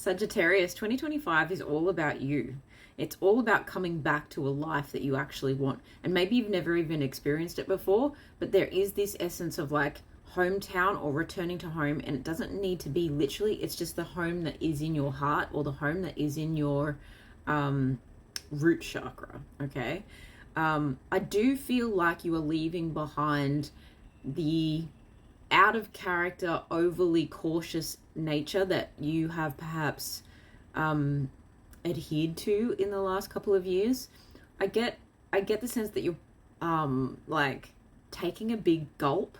Sagittarius, 2025 is all about you. It's all about coming back to a life that you actually want. And maybe you've never even experienced it before, but there is this essence of like hometown or returning to home. And it doesn't need to be literally, it's just the home that is in your heart or the home that is in your root chakra. Okay. I do feel like you are leaving behind the out of character, overly cautious nature that you have perhaps adhered to in the last couple of years. I get the sense that you're like taking a big gulp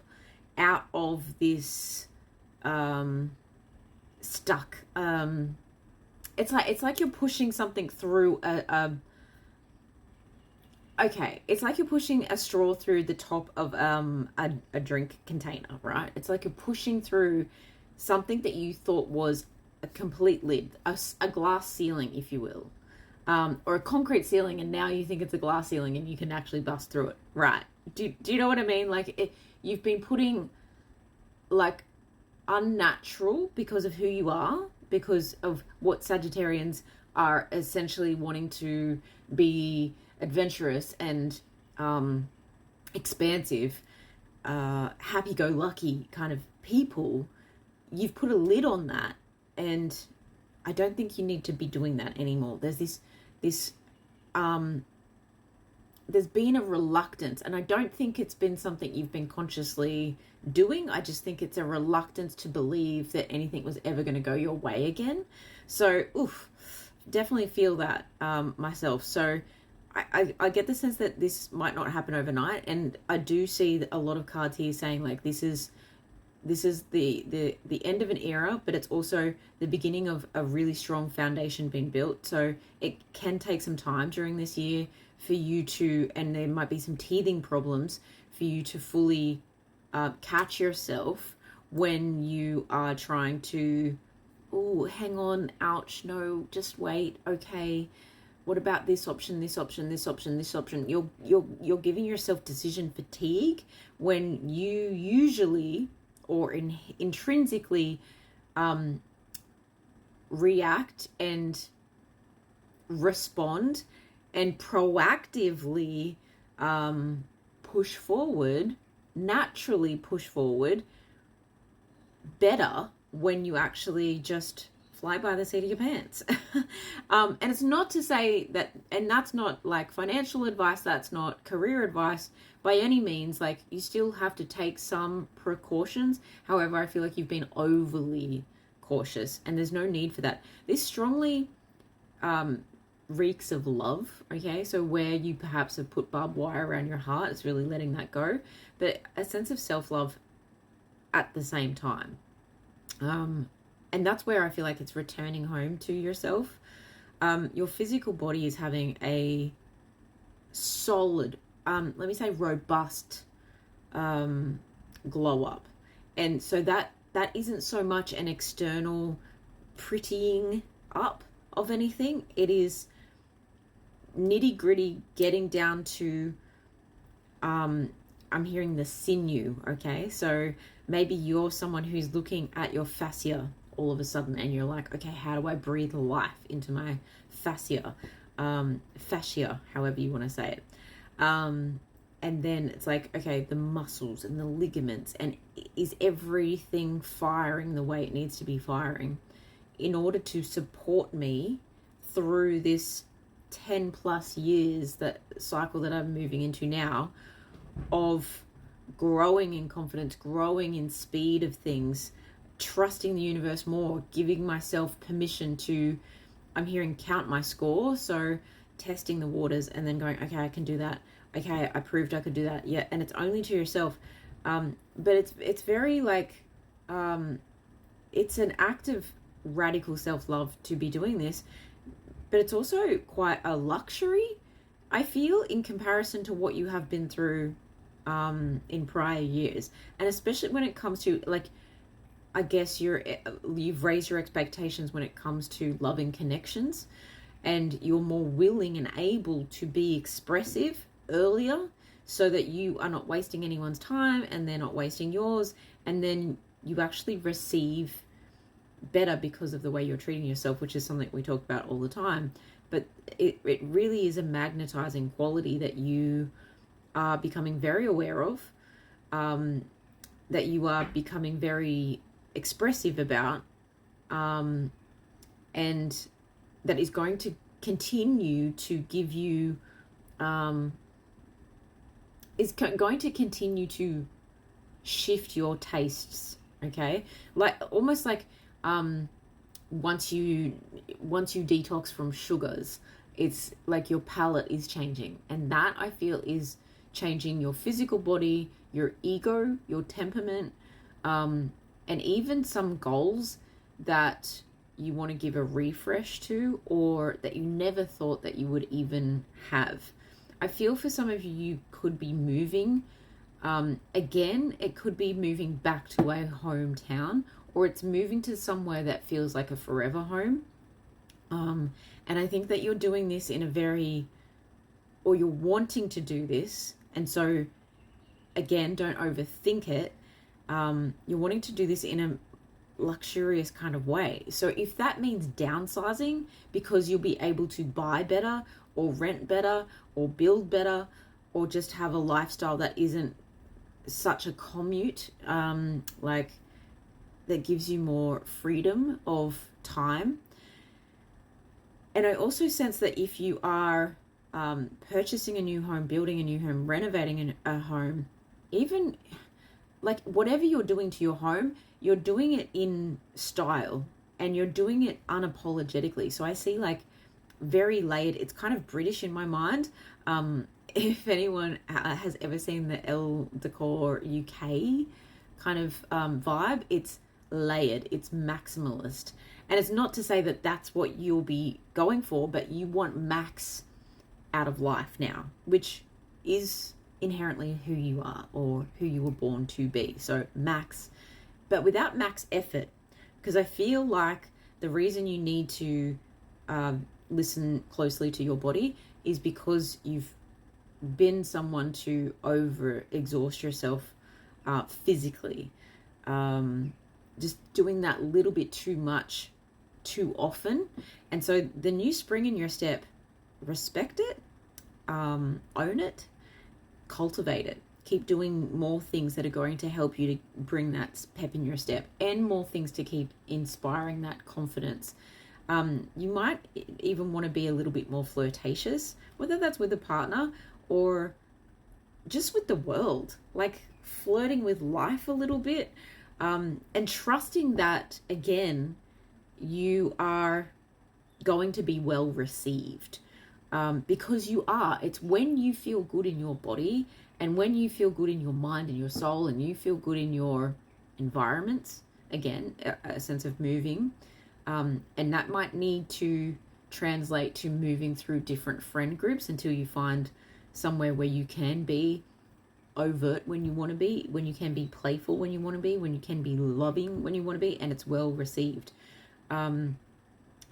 out of this stuck. It's like you're pushing something through it's like you're pushing a straw through the top of a drink container, right? It's like you're pushing through something that you thought was a complete lid, a glass ceiling, if you will, or a concrete ceiling, and now you think it's a glass ceiling and you can actually bust through it, right? Do you know what I mean? Like you've been putting like unnatural because of who you are, because of what Sagittarians are essentially wanting to be adventurous and expansive, happy-go-lucky kind of people. You've put a lid on that, and I don't think you need to be doing that anymore. There's there's been a reluctance, and I don't think it's been something you've been consciously doing. I just think it's a reluctance to believe that anything was ever going to go your way again. So, definitely feel that myself. So I get the sense that this might not happen overnight, and I do see a lot of cards here saying like this is the end of an era, but it's also the beginning of a really strong foundation being built. So it can take some time during this year for you to, and there might be some teething problems for you to fully catch yourself when you are trying to, hang on, ouch, no, just wait, okay. What about this option, this option, this option, this option? You're giving yourself decision fatigue when you usually or intrinsically react and respond and proactively push forward, naturally push forward better when you actually just fly by the seat of your pants. And it's not to say that, and that's not like financial advice, that's not career advice by any means. Like, you still have to take some precautions. However, I feel like you've been overly cautious, and there's no need for that. This strongly reeks of love, okay? So where you perhaps have put barbed wire around your heart, it's really letting that go, but a sense of self-love at the same time. And that's where I feel like it's returning home to yourself. Your physical body is having a solid, let me say robust glow up. And so that isn't so much an external prettying up of anything. It is nitty gritty, getting down to, I'm hearing the sinew, okay? So maybe you're someone who's looking at your fascia all of a sudden, and you're like, okay, how do I breathe life into my fascia, however you want to say it, and then it's like, okay, the muscles and the ligaments, and is everything firing the way it needs to be firing in order to support me through this 10 plus years that cycle that I'm moving into now of growing in confidence, growing in speed of things, trusting the universe more, giving myself permission to, I'm hearing, count my score. So testing the waters and then going, okay, I can do that. Okay, I proved I could do that. Yeah, and it's only to yourself. But it's very like, it's an act of radical self-love to be doing this, but it's also quite a luxury, I feel, in comparison to what you have been through in prior years. And especially when it comes to, like, I guess you've raised your expectations when it comes to loving connections, and you're more willing and able to be expressive earlier so that you are not wasting anyone's time and they're not wasting yours, and then you actually receive better because of the way you're treating yourself, which is something we talk about all the time. But it really is a magnetizing quality that you are becoming very aware of, that you are becoming very expressive about, and that is going to continue to give you, going to continue to shift your tastes, okay? Like almost like once you detox from sugars, it's like your palate is changing, and that I feel is changing your physical body, your ego, your temperament, and even some goals that you want to give a refresh to, or that you never thought that you would even have. I feel for some of you, you could be moving. Again, it could be moving back to a hometown, or it's moving to somewhere that feels like a forever home. And I think that you're doing this in a very, or you're wanting to do this. And so, again, don't overthink it. You're wanting to do this in a luxurious kind of way. So if that means downsizing because you'll be able to buy better or rent better or build better, or just have a lifestyle that isn't such a commute, like that gives you more freedom of time. And I also sense that if you are purchasing a new home, building a new home, renovating a home, even like whatever you're doing to your home, you're doing it in style and you're doing it unapologetically. So I see like very layered, it's kind of British in my mind. If anyone has ever seen the Elle Decor UK kind of vibe, it's layered, it's maximalist. And it's not to say that that's what you'll be going for, but you want max out of life now, which is inherently who you are or who you were born to be. So max, but without max effort, because I feel like the reason you need to listen closely to your body is because you've been someone to over exhaust yourself physically, just doing that little bit too much too often. And so the new spring in your step, respect it, own it, cultivate it, keep doing more things that are going to help you to bring that pep in your step, and more things to keep inspiring that confidence. You might even want to be a little bit more flirtatious, whether that's with a partner or just with the world, like flirting with life a little bit, and trusting that, again, you are going to be well received, because you are. It's when you feel good in your body, and when you feel good in your mind and your soul, and you feel good in your environments, again, a sense of moving, and that might need to translate to moving through different friend groups until you find somewhere where you can be overt when you want to be, when you can be playful when you want to be, when you can be loving when you want to be, and it's well received. I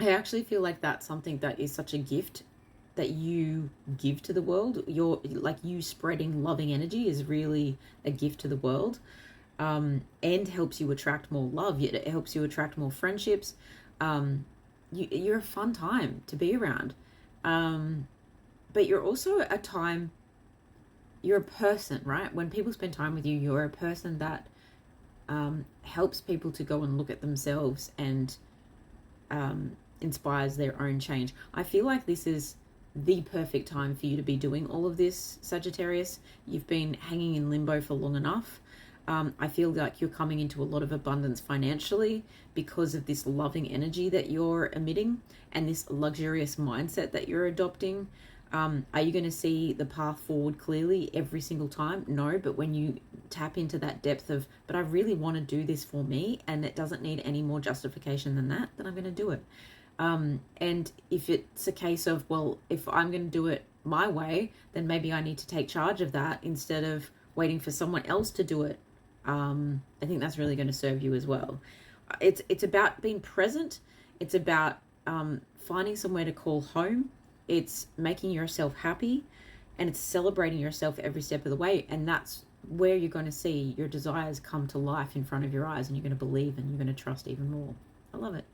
actually feel like that's something that is such a gift that you give to the world. You spreading loving energy is really a gift to the world, and helps you attract more love. It helps you attract more friendships. You're a fun time to be around, but you're also a time, you're a person, right? When people spend time with you, you're a person that helps people to go and look at themselves and inspires their own change. I feel like this is the perfect time for you to be doing all of this, Sagittarius. You've been hanging in limbo for long enough. I feel like you're coming into a lot of abundance financially because of this loving energy that you're emitting and this luxurious mindset that you're adopting. Are you going to see the path forward clearly every single time? No, but when you tap into that depth of, but I really want to do this for me, and it doesn't need any more justification than that, then I'm going to do it. And if it's a case of, well, if I'm going to do it my way, then maybe I need to take charge of that instead of waiting for someone else to do it. I think that's really going to serve you as well. It's about being present. It's about finding somewhere to call home. It's making yourself happy, and it's celebrating yourself every step of the way. And that's where you're going to see your desires come to life in front of your eyes, and you're going to believe and you're going to trust even more. I love it.